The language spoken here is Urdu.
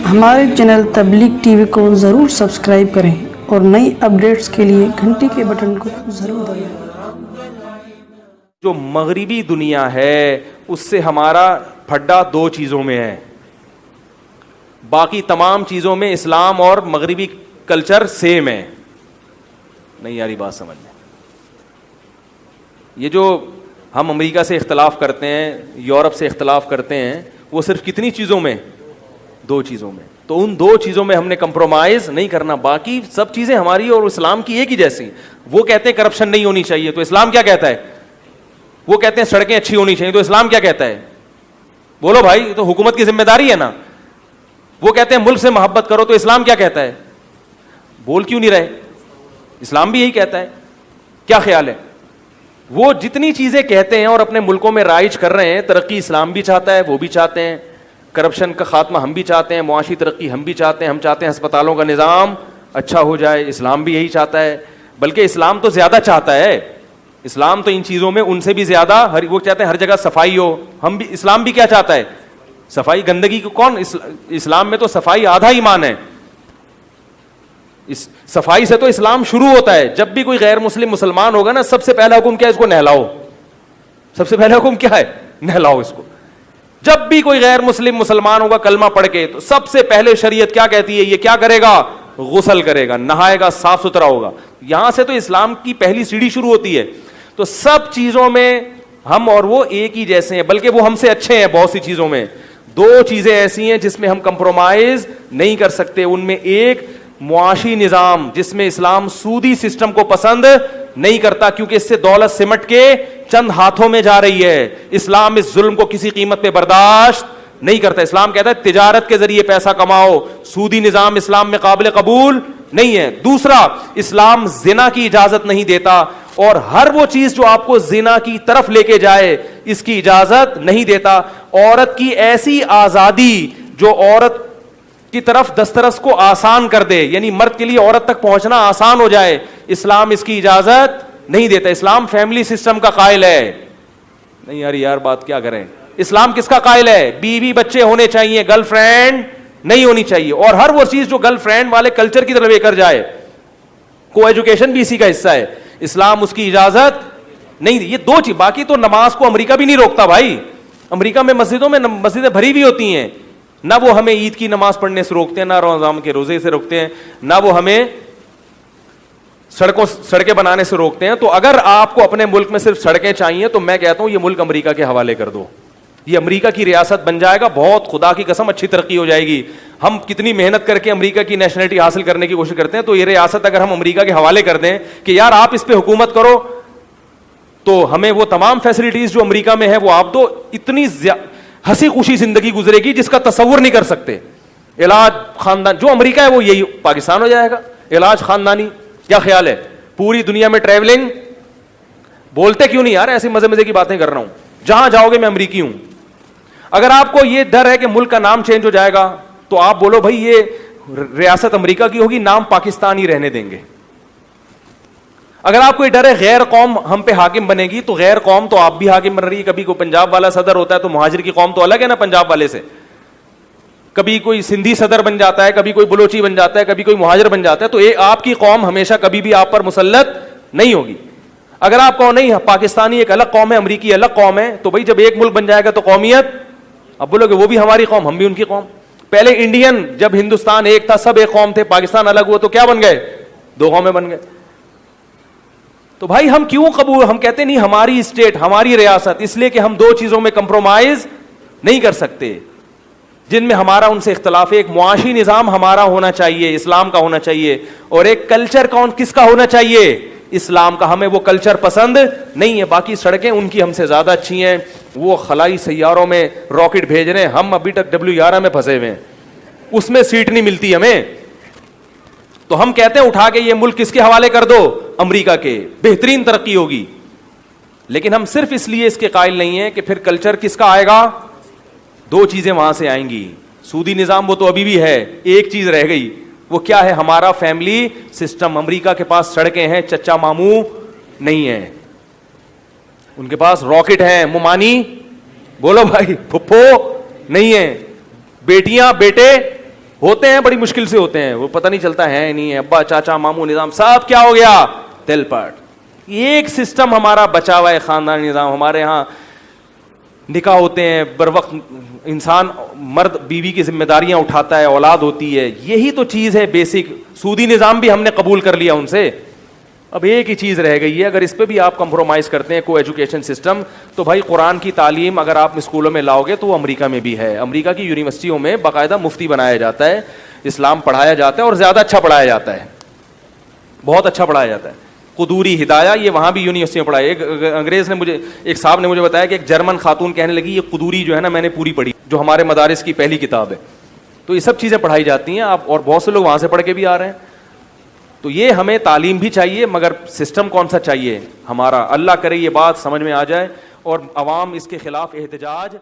ہمارے چینل تبلیغ ٹی وی کو ضرور سبسکرائب کریں اور نئی اپڈیٹس کے لیے گھنٹی کے بٹن کو ضرور دبائیں۔ جو مغربی دنیا ہے اس سے ہمارا پھڈا دو چیزوں میں ہے، باقی تمام چیزوں میں اسلام اور مغربی کلچر سیم ہے۔ نہیں یاری بات سمجھ میں، یہ جو ہم امریکہ سے اختلاف کرتے ہیں، یورپ سے اختلاف کرتے ہیں، وہ صرف کتنی چیزوں میں؟ دو چیزوں میں۔ تو ان دو چیزوں میں ہم نے کمپرومائز نہیں کرنا، باقی سب چیزیں ہماری اور اسلام کی ایک ہی جیسی۔ وہ کہتے ہیں کرپشن نہیں ہونی چاہیے، تو اسلام کیا کہتا ہے؟ وہ کہتے ہیں سڑکیں اچھی ہونی چاہیے، تو اسلام کیا کہتا ہے؟ بولو بھائی، تو حکومت کی ذمہ داری ہے نا۔ وہ کہتے ہیں ملک سے محبت کرو، تو اسلام کیا کہتا ہے؟ بول کیوں نہیں رہے؟ اسلام بھی یہی کہتا ہے۔ کیا خیال ہے؟ وہ جتنی چیزیں کہتے ہیں اور اپنے ملکوں میں رائج کر رہے ہیں، ترقی اسلام بھی چاہتا ہے، وہ بھی چاہتے ہیں، کرپشن کا خاتمہ ہم بھی چاہتے ہیں، معاشی ترقی ہم بھی چاہتے ہیں، ہم چاہتے ہیں ہسپتالوں کا نظام اچھا ہو جائے، اسلام بھی یہی چاہتا ہے، بلکہ اسلام تو زیادہ چاہتا ہے۔ اسلام تو ان چیزوں میں ان سے بھی زیادہ، وہ چاہتے ہیں ہر جگہ صفائی ہو، ہم بھی، اسلام بھی کیا چاہتا ہے؟ صفائی۔ گندگی کو کون، اسلام میں تو صفائی آدھا ایمان ہے۔ اس صفائی سے تو اسلام شروع ہوتا ہے۔ جب بھی کوئی غیر مسلم مسلمان ہوگا نا، سب سے پہلا حکم کیا ہے؟ اس کو نہلاؤ۔ سب سے پہلا حکم کیا ہے؟ نہلاؤ اس کو۔ جب بھی کوئی غیر مسلم مسلمان ہوگا کلمہ پڑھ کے، تو سب سے پہلے شریعت کیا کہتی ہے؟ یہ کیا کرے گا؟ غسل کرے گا، نہائے گا، صاف ستھرا ہوگا۔ یہاں سے تو اسلام کی پہلی سیڑھی شروع ہوتی ہے۔ تو سب چیزوں میں ہم اور وہ ایک ہی جیسے ہیں، بلکہ وہ ہم سے اچھے ہیں بہت سی چیزوں میں۔ دو چیزیں ایسی ہیں جس میں ہم کمپرومائز نہیں کر سکتے، ان میں ایک معاشی نظام جس میں اسلام سودی سسٹم کو پسند نہیں کرتا، کیونکہ اس سے دولت سمٹ کے چند ہاتھوں میں جا رہی ہے۔ اسلام اس ظلم کو کسی قیمت پہ برداشت نہیں کرتا۔ اسلام کہتا ہے تجارت کے ذریعے پیسہ کماؤ، سودی نظام اسلام میں قابل قبول نہیں ہے۔ دوسرا، اسلام زنا کی اجازت نہیں دیتا، اور ہر وہ چیز جو آپ کو زنا کی طرف لے کے جائے اس کی اجازت نہیں دیتا۔ عورت کی ایسی آزادی جو عورت کی طرف دسترس کو آسان کر دے، یعنی مرد کے لیے عورت تک پہنچنا آسان ہو جائے، اسلام اس کی اجازت نہیں دیتا۔ اسلام فیملی سسٹم کا قائل ہے۔ نہیں یار بات کیا کریں؟ اسلام کس کا قائل ہے؟ بیوی بچے ہونے چاہیے، گرل فرینڈ نہیں ہونی چاہیے، اور ہر وہ چیز جو گرل فرینڈ والے کلچر کی طرف لے کر جائے، کو ایجوکیشن بھی اسی کا حصہ ہے، اسلام اس کی اجازت نہیں دی۔ یہ دو چیز، باقی تو نماز کو امریکہ بھی نہیں روکتا بھائی۔ امریکہ میں مسجدوں میں مسجدیں بھری ہوئی ہوتی ہیں، نہ وہ ہمیں عید کی نماز پڑھنے سے روکتے ہیں، نہ رمضان کے روزے سے روکتے ہیں، نہ وہ ہمیں سڑکیں بنانے سے روکتے ہیں۔ تو اگر آپ کو اپنے ملک میں صرف سڑکیں چاہیے تو میں کہتا ہوں یہ ملک امریکہ کے حوالے کر دو، یہ امریکہ کی ریاست بن جائے گا، بہت خدا کی قسم اچھی ترقی ہو جائے گی۔ ہم کتنی محنت کر کے امریکہ کی نیشنلٹی حاصل کرنے کی کوشش کرتے ہیں، تو یہ ریاست اگر ہم امریکہ کے حوالے کر دیں کہ یار آپ اس پہ حکومت کرو، تو ہمیں وہ تمام فیسلٹیز جو امریکہ میں ہے وہ آپ دو، اتنی ہنسی خوشی زندگی گزرے گی جس کا تصور نہیں کر سکتے۔ علاج خاندان جو امریکہ ہے وہ یہی پاکستان ہو جائے گا، علاج خاندانی۔ کیا خیال ہے؟ پوری دنیا میں ٹریولنگ، بولتے کیوں نہیں یار؟ ایسی مزے کی باتیں کر رہا ہوں، جہاں جاؤ گے میں امریکی ہوں۔ اگر آپ کو یہ ڈر ہے کہ ملک کا نام چینج ہو جائے گا تو آپ بولو بھائی یہ ریاست امریکہ کی ہوگی، نام پاکستان ہی رہنے دیں گے۔ اگر آپ کو یہ ڈر ہے غیر قوم ہم پہ حاکم بنے گی، تو غیر قوم تو آپ بھی حاکم بن رہی ہے۔ کبھی کوئی پنجاب والا صدر ہوتا ہے تو مہاجر کی قوم تو الگ ہے نا پنجاب والے سے، کبھی کوئی سندھی صدر بن جاتا ہے، کبھی کوئی بلوچی بن جاتا ہے، کبھی کوئی مہاجر بن جاتا ہے، تو آپ کی قوم ہمیشہ کبھی بھی آپ پر مسلط نہیں ہوگی۔ اگر آپ کہو نہیں پاکستانی ایک الگ قوم ہے، امریکی الگ قوم ہے، تو بھائی جب ایک ملک بن جائے گا تو قومیت، اب بولو کہ وہ بھی ہماری قوم ہم بھی ان کی قوم۔ پہلے انڈین، جب ہندوستان ایک تھا سب ایک قوم تھے، پاکستان الگ ہوا تو کیا بن گئے؟ دو قومیں بن گئے۔ تو بھائی ہم کیوں قبول، ہم کہتے نہیں ہماری اسٹیٹ ہماری ریاست، اس لیے کہ ہم دو چیزوں میں کمپرومائز نہیں کر سکتے جن میں ہمارا ان سے اختلاف ہے۔ ایک معاشی نظام ہمارا ہونا چاہیے، اسلام کا ہونا چاہیے، اور ایک کلچر کس کا ہونا چاہیے؟ اسلام کا۔ ہمیں وہ کلچر پسند نہیں ہے، باقی سڑکیں ان کی ہم سے زیادہ اچھی ہیں، وہ خلائی سیاروں میں راکٹ بھیج رہے ہیں، ہم ابھی تک WI میں پھنسے ہوئے ہیں، اس میں سیٹ نہیں ملتی ہمیں۔ تو ہم کہتے ہیں اٹھا کے یہ ملک کس کے حوالے کر دو؟ امریکہ کے، بہترین ترقی ہوگی۔ لیکن ہم صرف اس لیے اس کے قائل نہیں ہیں کہ پھر کلچر کس کا آئے گا؟ دو چیزیں وہاں سے آئیں گی۔ سودی نظام وہ تو ابھی بھی ہے، ایک چیز رہ گئی، وہ کیا ہے؟ ہمارا فیملی سسٹم۔ امریکہ کے پاس سڑکیں ہیں، چچا ماموں نہیں ہے، ان کے پاس راکٹ ہیں، ممانی بولو بھائی پھپھو نہیں ہے، بیٹیاں بیٹے ہوتے ہیں بڑی مشکل سے ہوتے ہیں, وہ پتہ نہیں چلتا ہے نہیں ہے, ابا چاچا ماموں نظام سب کیا ہو گیا, تل پٹ. ایک سسٹم ہمارا بچا ہوا ہے خاندانی نظام. ہمارے ہاں نکاح ہوتے ہیں بر وقت, انسان مرد بیوی کی ذمہ داریاں اٹھاتا ہے, اولاد ہوتی ہے, یہی تو چیز ہے بیسک. سودی نظام بھی ہم نے قبول کر لیا ان سے, اب ایک ہی چیز رہ گئی ہے. اگر اس پہ بھی آپ کمپرومائز کرتے ہیں کو ایجوکیشن سسٹم, تو بھائی قرآن کی تعلیم اگر آپ اسکولوں میں لاؤ گے تو وہ امریکہ میں بھی ہے. امریکہ کی یونیورسٹیوں میں باقاعدہ مفتی بنایا جاتا ہے, اسلام پڑھایا جاتا ہے, اور زیادہ اچھا پڑھایا جاتا ہے, بہت اچھا پڑھایا جاتا ہے. قدوری ہدایہ یہ وہاں بھی یونیورسٹی میں پڑھایا. ایک انگریز نے مجھے, ایک صاحب نے مجھے بتایا کہ ایک جرمن خاتون کہنے لگی یہ قدوری جو ہے نا میں نے پوری پڑھی, جو ہمارے مدارس کی پہلی کتاب ہے. تو یہ سب چیزیں پڑھائی جاتی ہیں آپ, اور بہت سے لوگ وہاں سے پڑھ کے بھی آ رہے ہیں. تو یہ ہمیں تعلیم بھی چاہیے, مگر سسٹم کون سا چاہیے ہمارا, اللہ کرے یہ بات سمجھ میں آ جائے اور عوام اس کے خلاف احتجاج